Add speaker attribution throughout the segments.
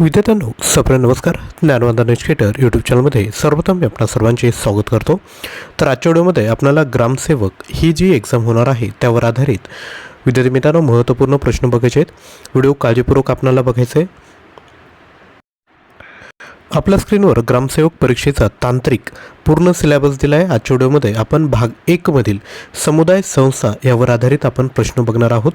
Speaker 1: विद्यार्थ्यांनो, सप्र नमस्कार. ज्ञानवंदन educator YouTube चॅनलमध्ये सर्वप्रथम मी आपणा सर्वांचे स्वागत करतो. तर आजच्या व्हिडिओमध्ये आपल्याला ग्रामसेवक ही जी एक्झाम होणार आहे त्यावर आधारित विद्यार्थी मित्रांनो महत्त्वपूर्ण प्रश्न बघायचे आहेत. व्हिडिओ काळजीपूर्वक आपल्याला बघायचा आहे. आपल्या स्क्रीनवर ग्रामसेवक परीक्षेचा तांत्रिक पूर्ण सिलेबस दिला आहे. आजच्या व्हिडिओमध्ये आपण भाग 1 मधील समुदाय संस्था यावर आधारित आपण प्रश्न बघणार आहोत.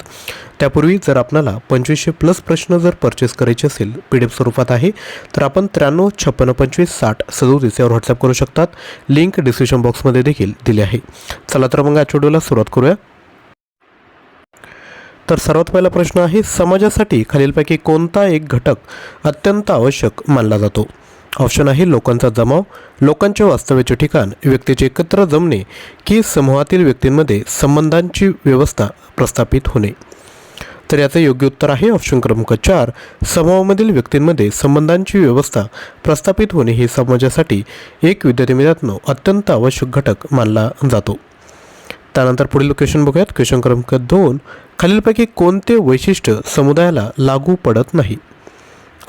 Speaker 1: त्यापूर्वी जर आपल्याला 2500+ प्रश्न जर परचेस करायचे असेल PDF स्वरूपात आहे तर आपण 93 56 25 60 37 यावर व्हॉट्सअप करू शकतात. लिंक डिस्क्रिप्शन बॉक्समध्ये देखील दिली आहे. चला तर मग आजच्या व्हिडिओला सुरुवात करूया. तर सर्वात पहिला प्रश्न आहे, समाजासाठी खालीलपैकी कोणता एक घटक अत्यंत आवश्यक मानला जातो? ऑप्शन आहे लोकांचा जमाव, लोकांचे वास्तव्याचे ठिकाण, व्यक्तीचे एकत्र जमणे की समूहातील व्यक्तींमध्ये संबंधांची व्यवस्था प्रस्थापित होणे. तर याचे योग्य उत्तर आहे ऑप्शन क्रमांक 4, समूहामधील व्यक्तींमध्ये संबंधांची व्यवस्था प्रस्थापित होणे हे समाजासाठी एक विद्यार्थी मित्रांनो अत्यंत आवश्यक घटक मानला जातो. त्यानंतर पुढील क्वेश्चन बघूयात. क्वेश्चन क्रमांक 2, खालीलपैकी कोणते वैशिष्ट्य समुदायाला लागू पडत नाही?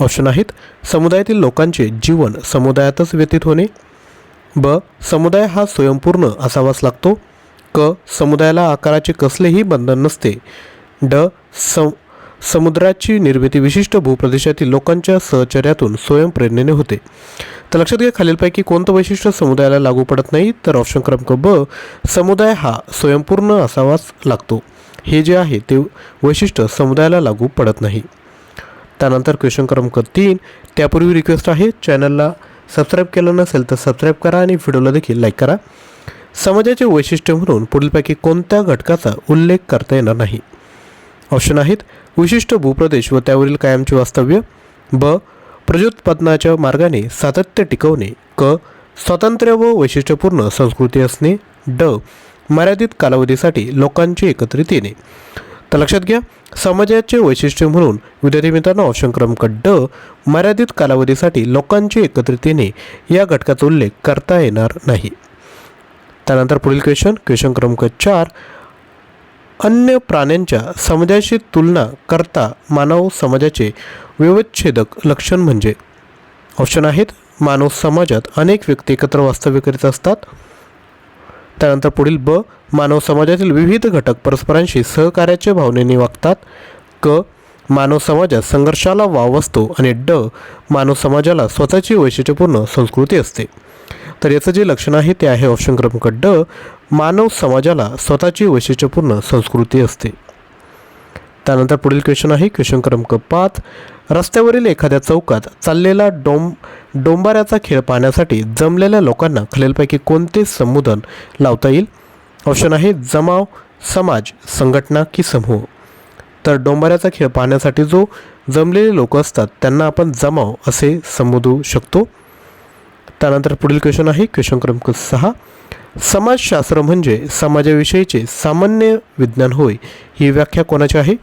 Speaker 1: ऑप्शन आहेत समुदायातील लोकांचे जीवन समुदायातच व्यतीत होणे, ब समुदाय हा स्वयंपूर्ण असावाच लागतो, क समुदायाला आकाराचे कसलेही बंधन नसते, ड समुद्राची निर्मिती विशिष्ट भूप्रदेशातील लोकांच्या सहचर्यातून स्वयंप्रेरणेने होते. तर लक्षात घ्या, खालीलपैकी कोणतं वैशिष्ट्य समुदायाला लागू पडत नाही? तर ऑप्शन क्रमांक ब समुदाय हा स्वयंपूर्ण असावाच लागतो. हे जे आहे ते वैशिष्ट्य समुदायाला लागू पडत नाही. त्यानंतर क्वेश्चन क्रमांक 3, त्यापूर्वी रिक्वेस्ट आहे चॅनलला सबस्क्राईब केलं नसेल तर सबस्क्राईब करा आणि व्हिडिओला देखील लाईक करा. समाजाचे वैशिष्ट्य म्हणून पुढीलपैकी कोणत्या घटकाचा उल्लेख करता येणार नाही? ऑप्शन आहेत विशिष्ट भूप्रदेश व त्यावरील कायमचे वास्तव्य, ब प्रजोत्पादनाच्या मार्गाने सातत्य टिकवणे, क स्वातंत्र्य व वैशिष्ट्यपूर्ण संस्कृती असणे, ड मर्यादित कालावधीसाठी लोकांचे एकत्रित येणे. तर लक्षात घ्या, समाजाचे वैशिष्ट्य म्हणून विद्यार्थी मित्रांनो ऑप्शन क्रमांक ड मर्यादित कालावधीसाठी लोकांचे एकत्रित येणे या घटकाचा उल्लेख करता येणार नाही. त्यानंतर पुढील क्वेश्चन क्रमांक 4, अन्य प्राण्यांच्या समाजाशी तुलना करता मानव समाजाचे व्यवच्छेदक लक्षण म्हणजे? ऑप्शन आहेत मानव समाजात अनेक व्यक्ती एकत्र वास्तव्य करीत असतात. त्यानंतर पुढील ब मानव समाजातील विविध घटक परस्परांशी सहकार्याच्या भावनेने वागतात, क मानव समाजात संघर्षाला वाव असतो आणि ड मानव समाजाला स्वतःची वैशिष्ट्यपूर्ण संस्कृती असते. तर याचं जे लक्षण आहे ते आहे ऑप्शन क्रमांक ड मानव समाजाला स्वतःची वैशिष्ट्यपूर्ण संस्कृती असते. त्यानंतर पुढील क्वेश्चन आहे क्वेश्चन क्रमांक 5, रस्त्यावरील एखाद्या चौकात चाललेला डोंबाऱ्याचा खेळ पाहण्यासाठी जमलेल्या लोकांना खालीलपैकी कोणते संबोधन लावता येईल? ऑप्शन आहे जमाव, समाज, संघटना की समूह. तर डोंबाऱ्याचा खेळ पाहण्यासाठी जो जमलेले लोक असतात त्यांना आपण जमाव असे संबोधू शकतो. त्यानंतर पुढील क्वेश्चन आहे क्वेश्चन क्रमांक 6, समाजशास्त्र म्हणजे समाजाविषयीचे सामान्य विज्ञान होय ही व्याख्या कोणाची आहे?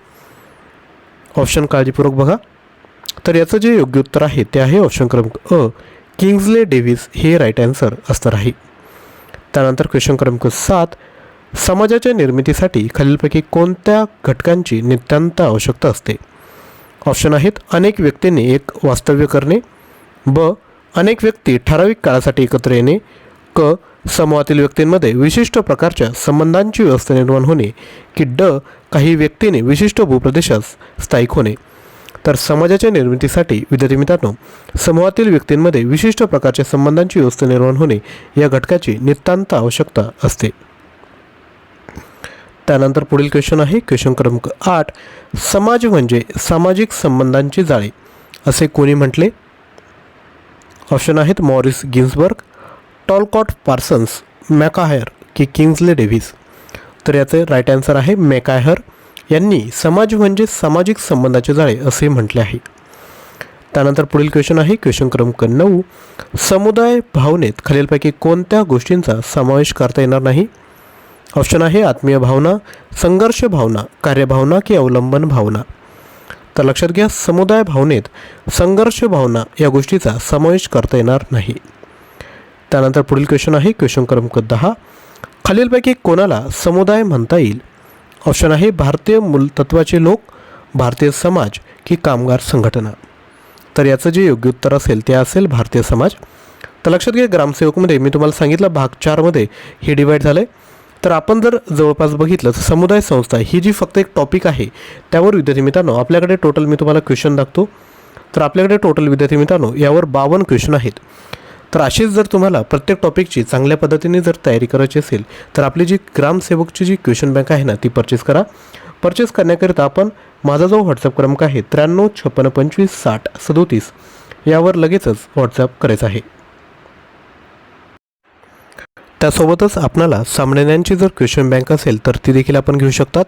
Speaker 1: ऑप्शन काळजीपूर्वक बघा. तर याचं जे योग्य उत्तर आहे ते आहे ऑप्शन क्रमांक अ किंग्सले डेव्हिस हे राईट आन्सर असणार आहे. त्यानंतर क्वेश्चन क्रमांक 7, समाजाच्या निर्मितीसाठी खालीलपैकी कोणत्या घटकांची नितांत आवश्यकता असते? ऑप्शन आहेत अनेक व्यक्तींनी एक वास्तव्य करणे, ब अनेक व्यक्ती ठराविक काळासाठी एकत्र येणे, क समूहातील व्यक्तींमध्ये विशिष्ट प्रकारच्या संबंधांची व्यवस्था निर्माण होणे, की ड काही व्यक्तीने विशिष्ट भूप्रदेशात स्थायिक होणे. तर समाजाच्या निर्मितीसाठी विद्यार्थी मित्रांनो समूहातील व्यक्तींमध्ये विशिष्ट प्रकारच्या संबंधांची व्यवस्था निर्माण होणे या घटकाची नितांत आवश्यकता असते. त्यानंतर पुढील क्वेश्चन आहे क्वेश्चन क्रमांक 8, समाज म्हणजे सामाजिक संबंधांची जाळे असे कोणी म्हटले? ऑप्शन आहेत मॉरिस गिन्सबर्ग, टॉलकॉट पार्सन्स, मॅकाहायर की किंग्सले डेव्हिस. तर याचे राईट आन्सर आहे मॅकाहायर यांनी समाज म्हणजे सामाजिक संबंधाचे जाळे असे म्हटले आहे. त्यानंतर पुढील क्वेश्चन आहे क्वेश्चन क्रमांक 9, समुदाय भावनेत खालीलपैकी कोणत्या गोष्टींचा समावेश करता येणार नाही? ऑप्शन आहे आत्मीय भावना, संघर्ष भावना, कार्यभावना की अवलंबन भावना. तर लक्षात घ्या, समुदाय भावनेत संघर्ष भावना या गोष्टीचा समावेश करता येणार नाही. त्यानंतर पुढील क्वेश्चन आहे क्वेश्चन क्रमांक 10, खालीलपैकी कोणाला समुदाय म्हणता येईल? ऑप्शन आहे भारतीय मूलतत्वाचे लोक, भारतीय समाज की कामगार संघटना. तर याचं जे योग्य उत्तर असेल ते असेल भारतीय समाज. तर लक्षात घ्या, ग्रामसेवकमध्ये मी तुम्हाला सांगितलं भाग 4मध्ये हे डिवाईड झालं आहे. तर आपण जर जवळपास बघितलं तर समुदाय संस्था ही जी फक्त एक टॉपिक आहे त्यावर विद्यार्थी मित्रांनो आपल्याकडे टोटल मी तुम्हाला क्वेश्चन दाखवतो. तर आपल्याकडे टोटल विद्यार्थी मित्रांनो यावर 52 क्वेश्चन आहेत. तर अशीच जर तुम्हाला प्रत्येक टॉपिकची चांगल्या पद्धतीने जर तयारी करायची असेल तर आपली जी ग्रामसेवकची जी क्वेश्चन बँक आहे ना ती परचेस करा. परचेस करण्याकरिता आपण माझा जो व्हॉट्सअप क्रमांक आहे 9356556037 यावर लगेचच व्हॉट्सअप करायचं आहे. त्यासोबतच आपणाला सामान्यांची जर क्वेश्चन बँक असेल तर ती देखील आपण घेऊ शकतात.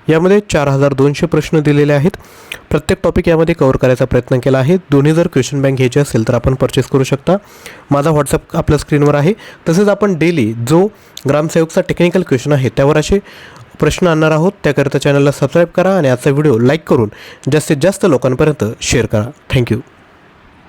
Speaker 1: यामध्ये 4200 प्रश्न दिलेले आहेत. प्रत्येक टॉपिक यामध्ये कव्हर करायचा प्रयत्न केला आहे. दोन्ही जर क्वेश्चन बँक घ्यायची असेल तर आपण परचेस करू शकता. माझा व्हॉट्सअप आपल्या स्क्रीनवर आहे. तसेच आपण डेली जो ग्रामसेवकचा टेक्निकल क्वेश्चन आहे त्यावर असे प्रश्न आणणार आहोत. त्याकरिता चॅनलला सबस्क्राईब करा आणि आजचा व्हिडिओ लाईक करून जास्तीत जास्त लोकांपर्यंत शेअर करा. थँक्यू.